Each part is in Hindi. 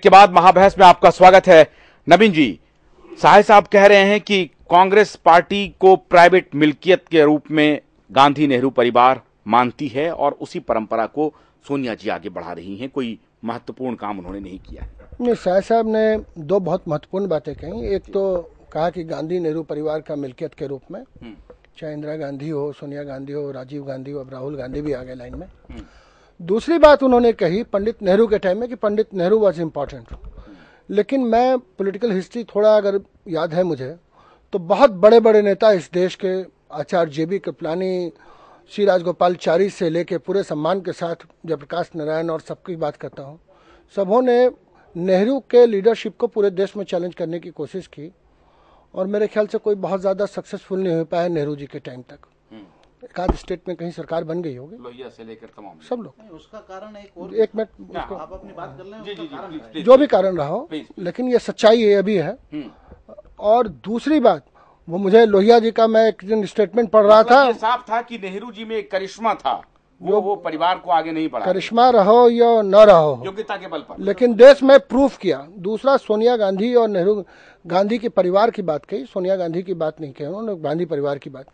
के बाद महाबहस में आपका स्वागत है। नवीन जी, साहे साहब कह रहे हैं कि कांग्रेस पार्टी को प्राइवेट मिल्कियत के रूप में गांधी नेहरू परिवार मानती है और उसी परंपरा को सोनिया जी आगे बढ़ा रही हैं। कोई महत्वपूर्ण काम उन्होंने नहीं किया है। नहीं, साहे साहब ने दो बहुत महत्वपूर्ण बातें कही। एक तो कहा कि गांधी नेहरू परिवार का मिल्कियत के रूप में, चाहे इंदिरा गांधी हो, सोनिया गांधी हो, राजीव गांधी हो, अब राहुल गांधी भी आ गए लाइन में। दूसरी बात उन्होंने कही पंडित नेहरू के टाइम में कि पंडित नेहरू वॉज इम्पॉर्टेंट। लेकिन मैं पॉलिटिकल हिस्ट्री थोड़ा अगर याद है मुझे, तो बहुत बड़े बड़े नेता इस देश के, आचार्य जेबी कृपलानी, श्री राजगोपालचारी से लेके पूरे सम्मान के साथ जयप्रकाश नारायण और सबकी बात करता हूँ, सबों ने नेहरू के लीडरशिप को पूरे देश में चैलेंज करने की कोशिश की और मेरे ख्याल से कोई बहुत ज़्यादा सक्सेसफुल नहीं हो पाया नेहरू जी के टाइम तक। एक आध स्टेट में कहीं सरकार बन गई होगी, लोहिया से लेकर तमाम सब लोग। उसका कारण एक मिनट, आप अपनी बात कर लें। जो भी कारण रहा हो, लेकिन ये सच्चाई है अभी है। और दूसरी बात, वो मुझे लोहिया जी का, मैं एक दिन स्टेटमेंट पढ़ रहा था, ये साफ था कि नेहरू जी में एक करिश्मा था, वो परिवार को आगे नहीं बढ़ा। करिश्मा रहो या न रहो, योग्यता के बल पर, लेकिन देश में प्रूफ किया। दूसरा, सोनिया गांधी और नेहरू गांधी के परिवार की बात कही, सोनिया गांधी की बात नहीं कही उन्होंने, गांधी परिवार की बात।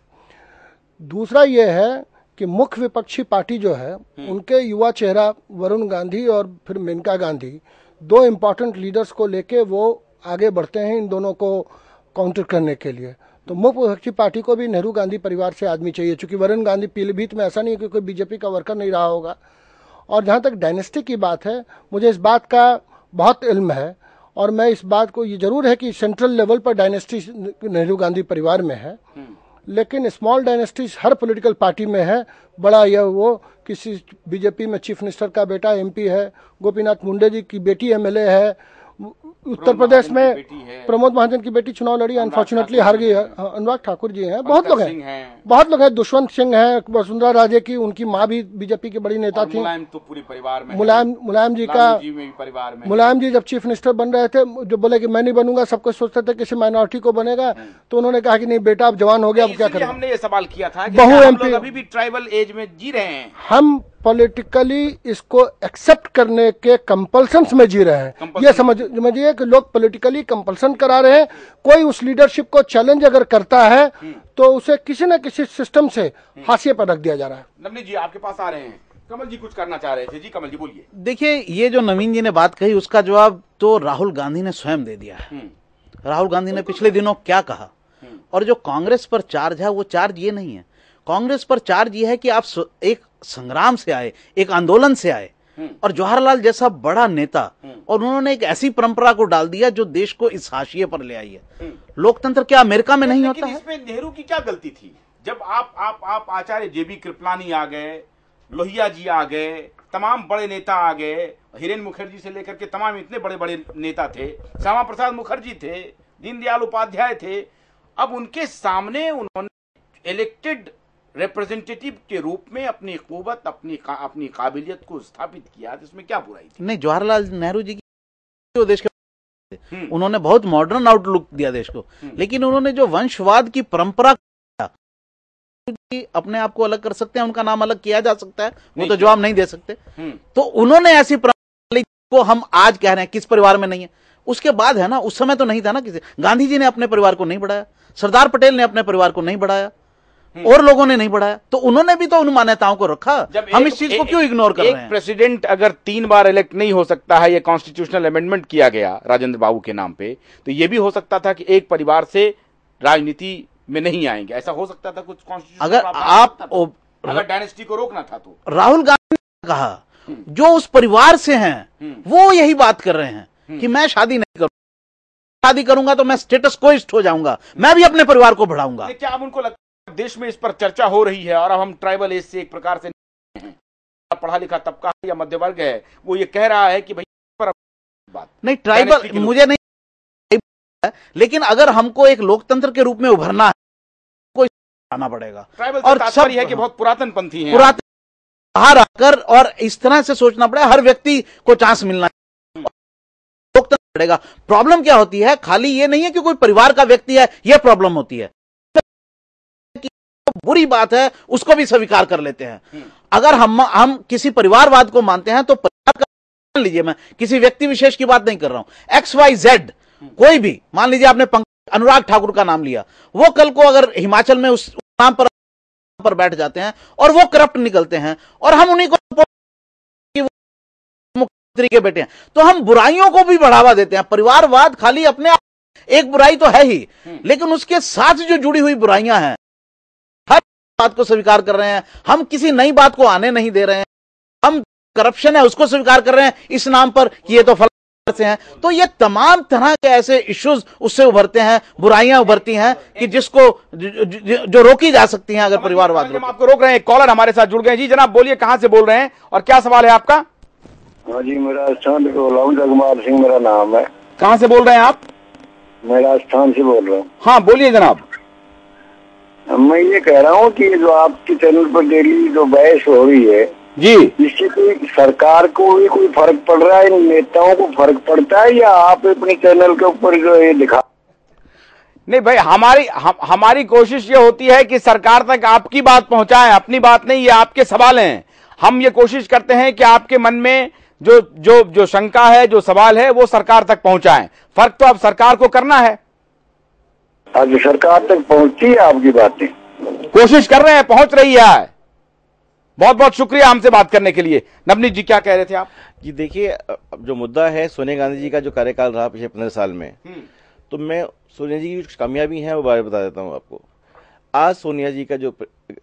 दूसरा ये है कि मुख्य विपक्षी पार्टी जो है, उनके युवा चेहरा वरुण गांधी और फिर मेनका गांधी, दो इम्पोर्टेंट लीडर्स को लेके वो आगे बढ़ते हैं इन दोनों को काउंटर करने के लिए। तो मुख्य विपक्षी पार्टी को भी नेहरू गांधी परिवार से आदमी चाहिए, चूंकि वरुण गांधी पीलीभीत में ऐसा नहीं है कि कोई बीजेपी का वर्कर नहीं रहा होगा। और जहाँ तक डायनेस्टी की बात है, मुझे इस बात का बहुत इल्म है और मैं इस बात को, ये जरूर है कि सेंट्रल लेवल पर डायनेस्टी नेहरू गांधी परिवार में है, लेकिन स्मॉल डायनेस्टीज हर पॉलिटिकल पार्टी में है। बड़ा यह वो किसी बीजेपी में चीफ मिनिस्टर का बेटा एमपी है, गोपीनाथ मुंडे जी की बेटी एमएलए है, उत्तर प्रदेश में प्रमोद महाजन की बेटी चुनाव लड़ी, अनफॉर्चुनेटली हार गई है। अनुराग ठाकुर जी हैं, बहुत लोग हैं, बहुत लोग हैं, दुष्यंत सिंह हैं, वसुंधरा राजे की, उनकी माँ भी बीजेपी की बड़ी नेता थी। मुलायम तो पूरी परिवार में, मुलायम जी का परिवार में, मुलायम जी जब चीफ मिनिस्टर बन रहे थे, जो बोले कि मैं नहीं बनूंगा, सब कुछ सोचते थे किसी माइनॉरिटी को बनेगा, तो उन्होंने कहा कि नहीं बेटा, अब जवान हो गया, अब क्या करें। हमने ये सवाल किया था कि बहु एमपी अभी भी ट्राइबल एज में जी रहे हैं, हम पॉलिटिकली इसको एक्सेप्ट करने के कंपल्सन्स में जी रहे हैं। ये समझिए कि लोग पॉलिटिकली कंपल्सन करा रहे हैं। कोई उस लीडरशिप को चैलेंज अगर करता है तो उसे किसी न किसी सिस्टम से हाशिए पर रख दिया जा रहा है। नवनीत जी आपके पास आ रहे हैं, कमल जी कुछ करना चाह रहे थे। जी कमल जी बोलिए। देखिए, ये जो नवीन जी ने बात कही, उसका जवाब तो राहुल गांधी ने स्वयं दे दिया है। राहुल गांधी ने पिछले दिनों क्या कहा, और जो कांग्रेस पर चार्ज है, वो चार्ज ये नहीं है। कांग्रेस पर चार्ज ये है कि आप एक संग्राम से आए, एक आंदोलन से आए, और जवाहरलाल जैसा बड़ा नेता, और उन्होंने एक ऐसी परंपरा को डाल दिया जो देश को इस हाशिए पर ले आई है। लोकतंत्र क्या अमेरिका में नहीं होता है? इसमें नेहरू की क्या गलती थी? जब आप आचार्य जेबी कृपलानी आ गए, लोहिया जी आ गए, तमाम बड़े नेता आ गए, हिरेन मुखर्जी से लेकर के तमाम इतने बड़े बड़े नेता थे, श्यामा प्रसाद मुखर्जी थे, दीनदयाल उपाध्याय थे। अब उनके सामने उन्होंने इलेक्टेड रिप्रेजेंटेटिव के रूप में अपनी क़ुव्वत, अपनी काबिलियत को स्थापित किया, इसमें क्या बुराई थी? नहीं, जवाहरलाल नेहरू जी की देश के, उन्होंने बहुत मॉडर्न आउटलुक दिया देश को, लेकिन उन्होंने जो वंशवाद की परंपरा, अपने आप को अलग कर सकते हैं, उनका नाम अलग किया जा सकता है, वो तो जवाब नहीं दे सकते। तो उन्होंने ऐसी परंपरा को हम आज कह रहे हैं किस परिवार में नहीं है। उसके बाद है ना, उस समय तो नहीं था ना किसी। गांधी जी ने अपने परिवार को नहीं बढ़ाया, सरदार पटेल ने अपने परिवार को नहीं बढ़ाया, और लोगों ने नहीं बढ़ाया, तो उन्होंने भी तो उन मान्यताओं को रखा। हम इस चीज को क्यों इग्नोर कर रहे हैं? एक प्रेसिडेंट अगर 3 बार इलेक्ट नहीं हो सकता है, ये कॉन्स्टिट्यूशनल अमेंडमेंट किया गया राजेंद्र बाबू के नाम पे, तो ये भी हो सकता था कि एक परिवार से राजनीति में नहीं आएंगे, ऐसा हो सकता था कुछ कॉन्स्टिट्यूशन। अगर डायनेस्टी को रोकना था तो राहुल गांधी ने कहा, जो उस परिवार से हैं वो यही बात कर रहे हैं कि मैं शादी नहीं करूंगा, शादी करूंगा तो मैं स्टेटस कोइस्ट हो जाऊंगा, मैं भी अपने परिवार को बढ़ाऊंगा। क्या अब उनको लगता है देश में इस पर चर्चा हो रही है और अब हम ट्राइबल एज से एक प्रकार से पढ़ा लिखा तबका या मध्य वर्ग है, वो ये कह रहा है कि भाई पर बात नहीं, ट्राइबल मुझे नहीं, लेकिन अगर हमको एक लोकतंत्र के रूप में उभरना है, कोई आना पड़ेगा। ट्राइबल और सब है कि बहुत पुरातन पंथी हैं, पुरातन बाहर आकर और इस तरह से सोचना पड़ेगा, हर व्यक्ति को चांस मिलना, लोकतंत्र पड़ेगा। प्रॉब्लम क्या होती है, खाली ये नहीं है कि कोई परिवार का व्यक्ति है, यह प्रॉब्लम होती है, बुरी बात है उसको भी स्वीकार कर लेते हैं। अगर हम किसी परिवारवाद को मानते हैं तो परिवार का मान लीजिए, मैं किसी व्यक्ति विशेष की बात नहीं कर रहा हूं, XYZ कोई भी, मान लीजिए आपने अनुराग ठाकुर का नाम लिया, वो कल को अगर हिमाचल में उस नाम पर बैठ जाते हैं और वो करप्ट निकलते हैं और हम उन्हीं को मुख्यमंत्री के बेटे हैं, तो हम बुराइयों को भी बढ़ावा देते हैं। परिवारवाद खाली अपने एक बुराई तो है ही, लेकिन उसके साथ जो जुड़ी हुई बुराइयां हैं, हर बात को स्वीकार कर रहे हैं हम, किसी नई बात को आने नहीं दे रहे हैं, हम करप्शन है उसको स्वीकार कर रहे हैं इस नाम पर कि ये तो फलाना से हैं। तो ये तमाम तरह के ऐसे इश्यूज उससे उभरते हैं, बुराइयां उभरती हैं कि जिसको जो रोकी जा सकती हैं अगर परिवारवाद। हम आपको रोक रहे हैं, एक कॉलर हमारे साथ जुड़ गए। जी जनाब बोलिए, कहां से बोल रहे हैं और क्या सवाल है आपका? हाँ जी, मेरा स्थान से बोल रहा हूँ, जगमाल सिंह मेरा नाम है। कहां से बोल रहे हैं आप? मेरा स्थान से बोल रहा हूँ। हाँ बोलिए जनाब। मैं ये कह रहा हूँ कि जो आपके चैनल पर डेली जो बहस हो रही है जी, इससे कोई सरकार को भी कोई फर्क पड़ रहा है, नेताओं को फर्क पड़ता है, या आप अपने चैनल के ऊपर जो ये दिखा? नहीं भाई, हमारी कोशिश ये होती है कि सरकार तक आपकी बात पहुंचाएं, अपनी बात नहीं, ये आपके सवाल हैं। हम ये कोशिश करते हैं कि आपके मन में जो शंका है, जो सवाल है, वो सरकार तक पहुंचाएं। फर्क तो अब सरकार को करना है। आज सरकार तक पहुंचती है आपकी बातें? कोशिश कर रहे हैं, पहुंच रही है। बहुत बहुत शुक्रिया हमसे बात करने के लिए। नवनीत जी क्या कह रहे थे आप? जी देखिए, अब जो मुद्दा है सोनिया गांधी जी का जो कार्यकाल रहा पिछले 15 साल में, तो मैं सोनिया जी की कुछ कामयाबी है वो बारे बता देता हूँ आपको। आज सोनिया जी का जो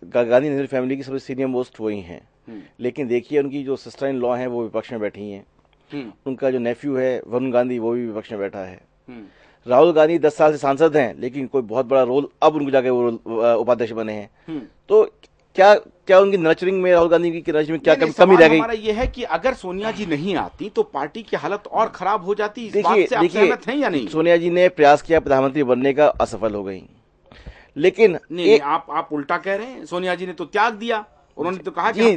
गांधी नेहरू फैमिली की सबसे सीनियर मोस्ट वही हैं, लेकिन देखिए उनकी जो सिस्टर इन लॉ हैं वो विपक्ष में बैठी हैं। उनका जो नेफ्यू है वरुण गांधी वो भी विपक्ष में बैठा है। राहुल गांधी 10 साल से सांसद हैं, लेकिन कोई बहुत बड़ा रोल अब उनको जाके वो उपाध्यक्ष बने हैं। तो क्या उनकी नर्चरिंग में, राहुल गांधी की नर्चरिंग में क्या कमी रह गई? हमारा ये है कि अगर सोनिया जी नहीं आती तो पार्टी की हालत और खराब हो जाती। इस बात से आप सहमत हैं या नहीं? सोनिया जी ने प्रयास किया प्रधानमंत्री बनने का, असफल हो गई। लेकिन नहीं, आप उल्टा कह रहे हैं। सोनिया जी ने तो त्याग दिया, उन्होंने तो कहा कि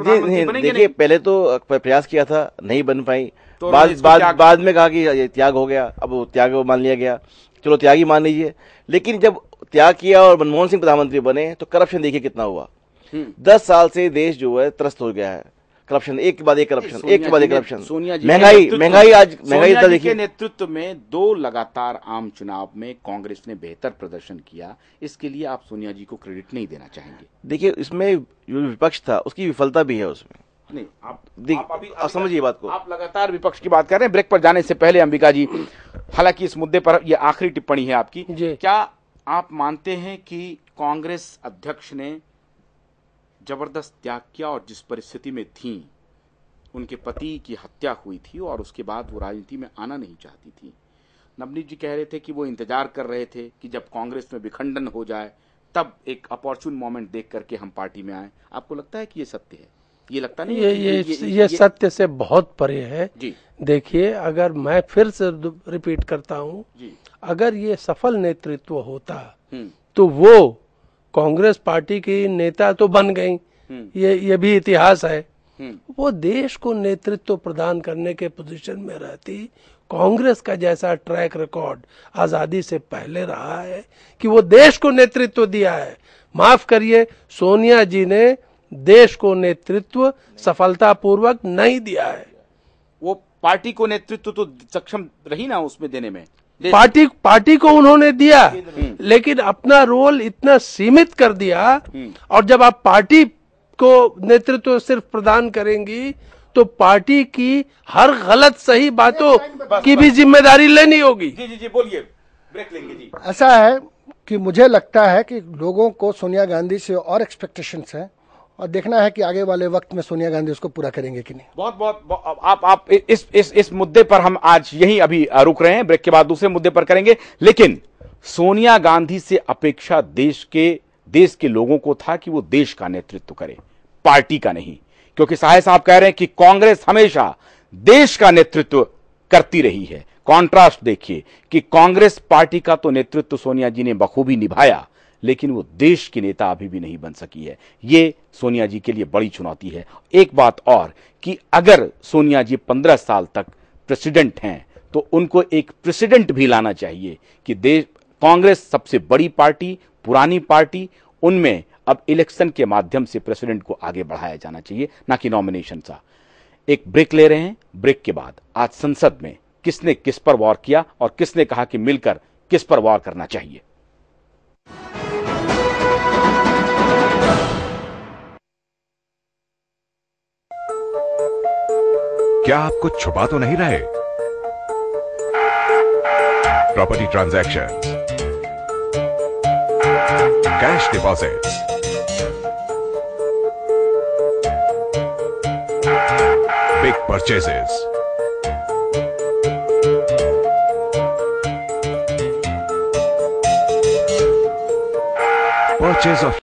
देखिए पहले तो प्रयास किया था, नहीं बन पाई, तो बाद में कहा कि त्याग हो गया, अब वो त्याग मान लिया गया, चलो त्याग ही मान लीजिए। लेकिन जब त्याग किया और मनमोहन सिंह प्रधानमंत्री बने तो करप्शन देखिए कितना हुआ। 10 साल से देश जो है त्रस्त हो गया है, करप्शन एक के बाद एक करप्शन, एक के बाद एक करप्शन, महंगाई आज महंगाई के नेतृत्व में 2 लगातार आम चुनाव में कांग्रेस ने बेहतर प्रदर्शन किया। इसके लिए आप सोनिया जी को क्रेडिट नहीं देना चाहेंगे? देखिए इसमें जो विपक्ष था उसकी विफलता भी है उसमें। नहीं, आप समझिए बात को। आप लगातार विपक्ष की बात कर रहे हैं। ब्रेक पर जाने से पहले अंबिका जी, हालांकि इस मुद्दे पर यह आखिरी टिप्पणी है आपकी, क्या आप मानते हैं कि कांग्रेस अध्यक्ष ने जबरदस्त त्याग किया और जिस परिस्थिति में थी, उनके पति की हत्या हुई थी और उसके बाद वो राजनीति में आना नहीं चाहती थी? नवनीत जी कह रहे थे कि वो इंतजार कर रहे थे कि जब कांग्रेस में विखंडन हो जाए तब एक अपॉर्चुन मोमेंट देख करके हम पार्टी में आए। आपको लगता है कि ये सत्य है? ये लगता नहीं ये सत्य से बहुत परे है जी। देखिए, अगर मैं फिर से रिपीट करता हूँ, अगर ये सफल नेतृत्व होता तो वो कांग्रेस पार्टी की नेता तो बन गई, ये भी इतिहास है। वो देश को नेतृत्व प्रदान करने के पोजीशन में रहती। कांग्रेस का जैसा ट्रैक रिकॉर्ड आजादी से पहले रहा है कि वो देश को नेतृत्व दिया है। माफ करिए, सोनिया जी ने देश को नेतृत्व सफलतापूर्वक नहीं दिया है। वो पार्टी को नेतृत्व तो सक्षम रही ना उसमें देने में। पार्टी को उन्होंने दिया, लेकिन अपना रोल इतना सीमित कर दिया। और जब आप पार्टी को नेतृत्व सिर्फ प्रदान करेंगी तो पार्टी की हर गलत सही बातों की भी जिम्मेदारी लेनी होगी। जी बोलिए, ब्रेक लेंगे जी। ऐसा है कि मुझे लगता है कि लोगों को सोनिया गांधी से और एक्सपेक्टेशंस है और देखना है कि आगे वाले वक्त में सोनिया गांधी उसको पूरा करेंगे कि नहीं। बहुत आप इस मुद्दे पर हम आज यहीं अभी रुक रहे हैं, ब्रेक के बाद दूसरे मुद्दे पर करेंगे। लेकिन सोनिया गांधी से अपेक्षा देश के लोगों को था कि वो देश का नेतृत्व करे, पार्टी का नहीं। क्योंकि साहे साहब कह रहे हैं कि कांग्रेस हमेशा देश का नेतृत्व करती रही है। कॉन्ट्रास्ट देखिए कि कांग्रेस पार्टी का तो नेतृत्व सोनिया जी ने बखूबी निभाया, लेकिन वो देश की नेता अभी भी नहीं बन सकी है। ये सोनिया जी के लिए बड़ी चुनौती है। एक बात और कि अगर सोनिया जी 15 साल तक प्रेसिडेंट हैं तो उनको एक प्रेसिडेंट भी लाना चाहिए कि कांग्रेस सबसे बड़ी पार्टी, पुरानी पार्टी, उनमें अब इलेक्शन के माध्यम से प्रेसिडेंट को आगे बढ़ाया जाना चाहिए, ना कि नॉमिनेशन सा। एक ब्रेक ले रहे हैं। ब्रेक के बाद आज संसद में किसने किस पर वार किया और किसने कहा कि मिलकर किस पर वार करना चाहिए। क्या आप कुछ छुपा तो नहीं रहे? Property transaction, cash deposit, big purchases, purchase of